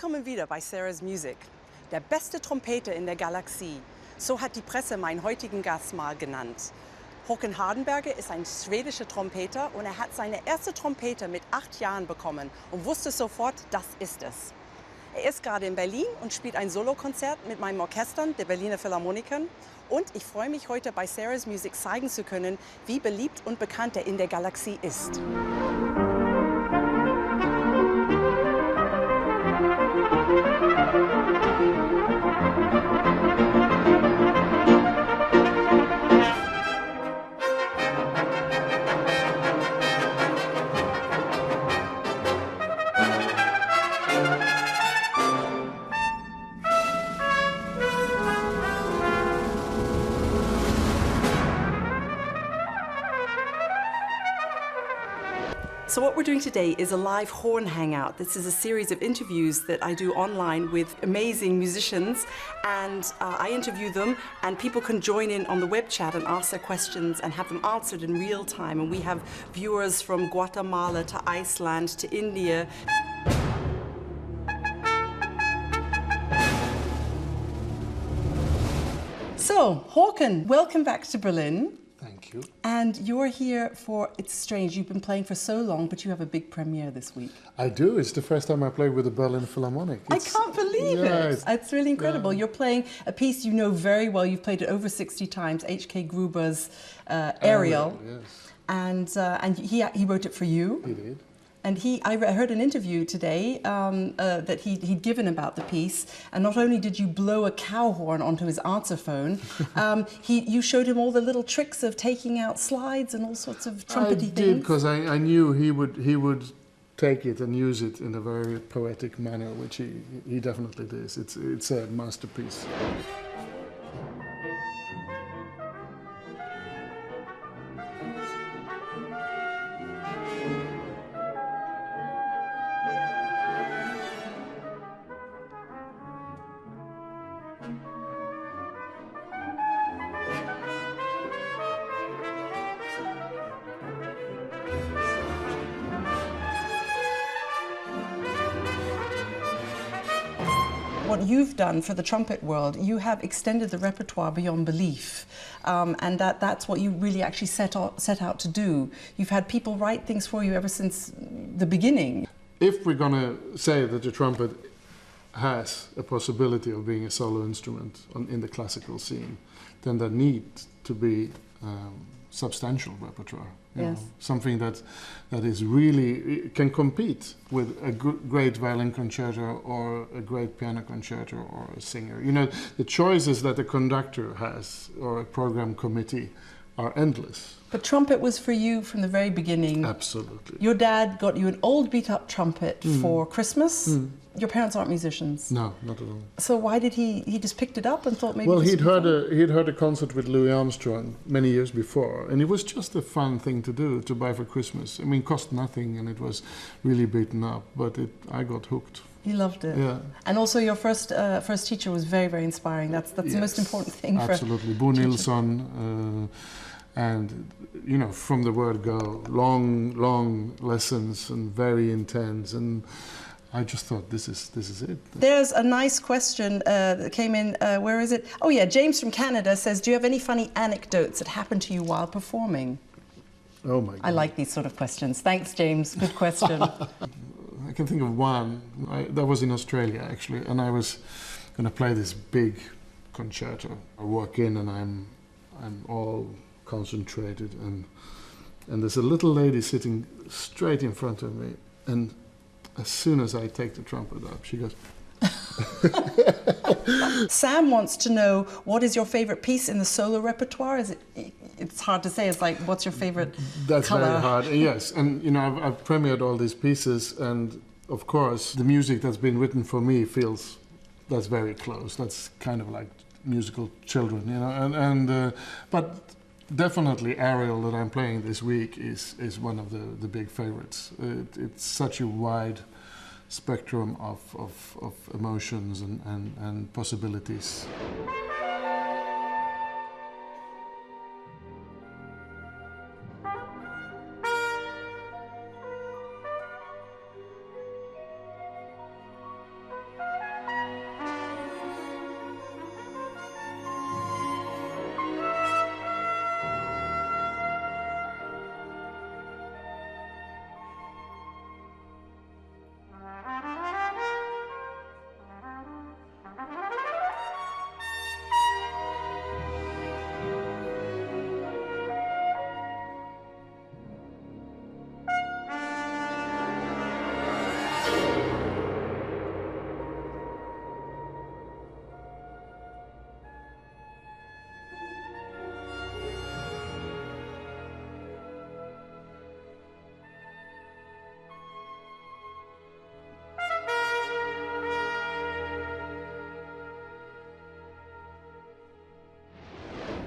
Willkommen wieder bei Sarah's Music. Der beste Trompeter in der Galaxie. So hat die Presse meinen heutigen Gast mal genannt. Håkan Hardenberger ist ein schwedischer Trompeter und er hat seine erste Trompete mit 8 Jahren bekommen und wusste sofort, das ist es. Er ist gerade in Berlin und spielt ein Solokonzert mit meinem Orchester, der Berliner Philharmonikern. Und ich freue mich, heute bei Sarah's Music zeigen zu können, wie beliebt und bekannt er in der Galaxie ist. So what we're doing today is a live horn hangout. This is a series of interviews that I do online with amazing musicians, and I interview them, and people can join in on the web chat and ask their questions and have them answered in real time. And we have viewers from Guatemala to Iceland to India. So, Håkan, welcome back to Berlin. Thank you. And you're here for, it's strange, you've been playing for so long, but you have a big premiere this week. I do. It's the first time I played with the Berliner Philharmonic. I can't believe it. It's really incredible. Yeah. You're playing a piece you know very well. You've played it over 60 times, H.K. Gruber's Ariel. Yes. And he wrote it for you. He did. And I heard an interview today that he'd given about the piece, and not only did you blow a cow horn onto his answer phone, you showed him all the little tricks of taking out slides and all sorts of trumpety things. I did, because I knew he would take it and use it in a very poetic manner, which he definitely does. It's a masterpiece. What you've done for the trumpet world, you have extended the repertoire beyond belief, and that's what you really actually set out to do. You've had people write things for you ever since the beginning. If we're going to say that the trumpet has a possibility of being a solo instrument in the classical scene, then there needs to be substantial repertoire. You know, something that is really can compete with a great violin concerto or a great piano concerto or a singer. You know, the choices that a conductor has or a program committee are endless. But trumpet was for you from the very beginning. Absolutely. Your dad got you an old beat-up trumpet for Christmas. Your parents aren't musicians. No, not at all. So why did he just picked it up and thought maybe? Well, he'd heard a concert with Louis Armstrong many years before, and it was just a fun thing to do, to buy for Christmas. I mean, it cost nothing, and it was really beaten up, but I got hooked. You loved it. Yeah. And also your first teacher was very, very inspiring. That's the most important thing. Absolutely. Bo Nilsson, and you know, from the word go, long lessons and very intense, and I just thought this is it. There's a nice question that came in. Where is it? Oh yeah, James from Canada says, do you have any funny anecdotes that happened to you while performing? Oh my God. I like these sort of questions. Thanks, James. Good question. I can think of one. That was in Australia, actually, and I was going to play this big concerto. I walk in and I'm all concentrated, and there's a little lady sitting straight in front of me, and as soon as I take the trumpet up, she goes. Sam wants to know, what is your favorite piece in the solo repertoire? It's hard to say. It's like, what's your favorite That's color? Very hard. Yes, and you know, I've premiered all these pieces, and of course, the music that's been written for me feels that's very close. That's kind of like musical children, you know. But definitely, Ariel that I'm playing this week is one of the big favorites. It's such a wide spectrum of emotions and possibilities.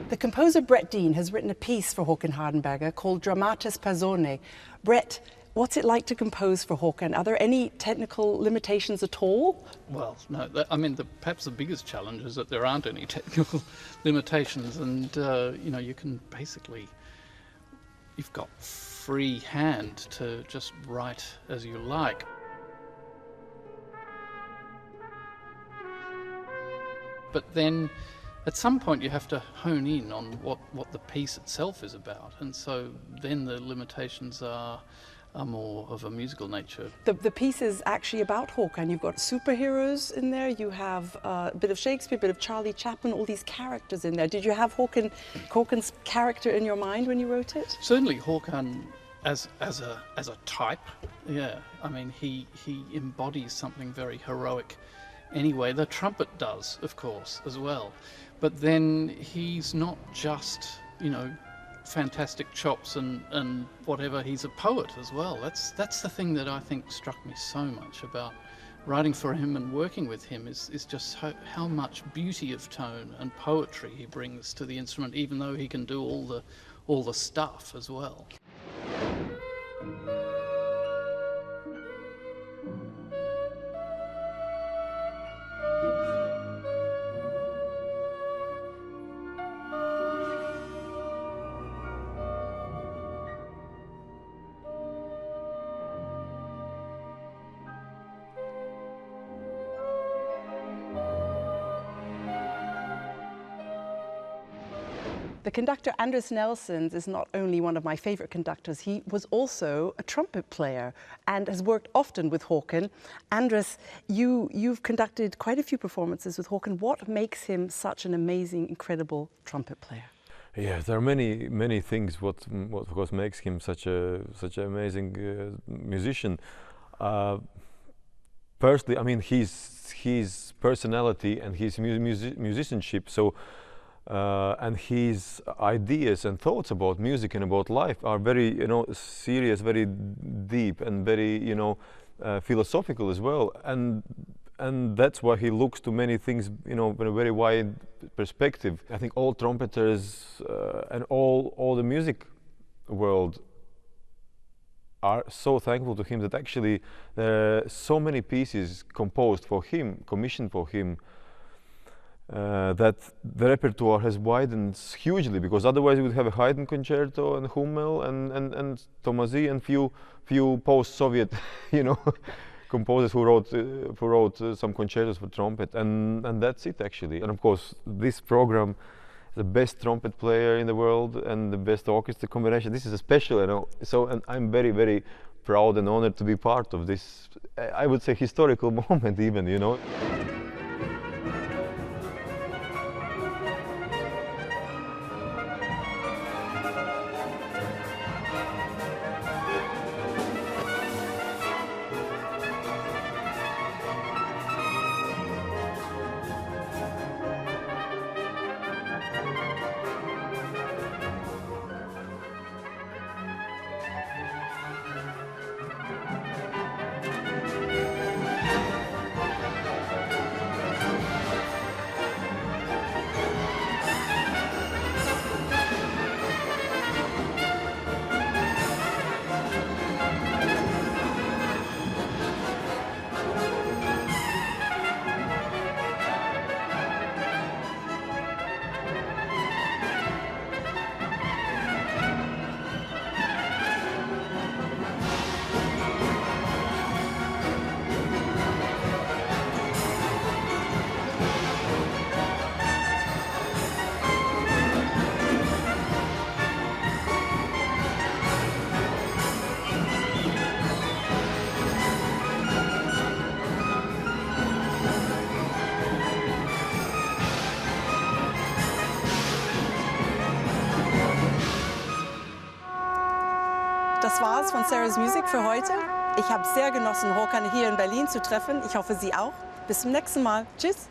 The composer Brett Dean has written a piece for Håkan Hardenberger called Dramatis Personae. Brett, what's it like to compose for Håkan? Are there any technical limitations at all? Well, no. I mean, perhaps the biggest challenge is that there aren't any technical limitations, and you know, you can basically, you've got free hand to just write as you like. But then at some point you have to hone in on what the piece itself is about, and so then the limitations are more of a musical nature. The piece is actually about Håkan. You've got superheroes in there, you have a bit of Shakespeare, a bit of Charlie Chaplin, all these characters in there. Did you have Håkan's character in your mind when you wrote it? Certainly Håkan as a type, yeah. I mean, he embodies something very heroic anyway. The trumpet does, of course, as well. But then he's not just, you know, fantastic chops and whatever. He's a poet as well. That's the thing that I think struck me so much about writing for him and working with him is just how much beauty of tone and poetry he brings to the instrument, even though he can do all the stuff as well. The conductor Andris Nelsons is not only one of my favorite conductors, he was also a trumpet player and has worked often with Håkan. Andris, you've conducted quite a few performances with Håkan. What makes him such an amazing, incredible trumpet player? Yeah, there are many things what of course makes him such an amazing musician. Personally, I mean, his personality and his musicianship. So. And his ideas and thoughts about music and about life are very, you know, serious, very deep, and very, you know, philosophical as well. And that's why he looks to many things, you know, in a very wide perspective. I think all trumpeters and all the music world are so thankful to him that actually there are so many pieces composed for him, commissioned for him. That the repertoire has widened hugely, because otherwise we would have a Haydn concerto and Hummel and Tomasi and few post-Soviet, you know, composers who wrote some concertos for trumpet, and that's it actually. And of course, this program, the best trumpet player in the world and the best orchestra combination. This is a special, you know. So, and I'm very, very proud and honored to be part of this. I would say historical moment, even, you know. Das war's von Sarah's Music für heute. Ich habe sehr genossen, Håkan hier in Berlin zu treffen. Ich hoffe, Sie auch. Bis zum nächsten Mal. Tschüss.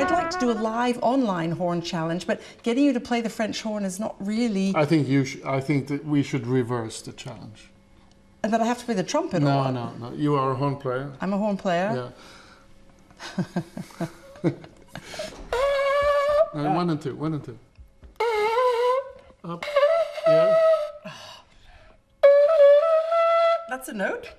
I'd like to do a live online horn challenge, but getting you to play the French horn is not really... I think I think that we should reverse the challenge. And that I have to play the trumpet? No, or what? no. You are a horn player. I'm a horn player? Yeah. One and two. Up. Yeah. That's a note?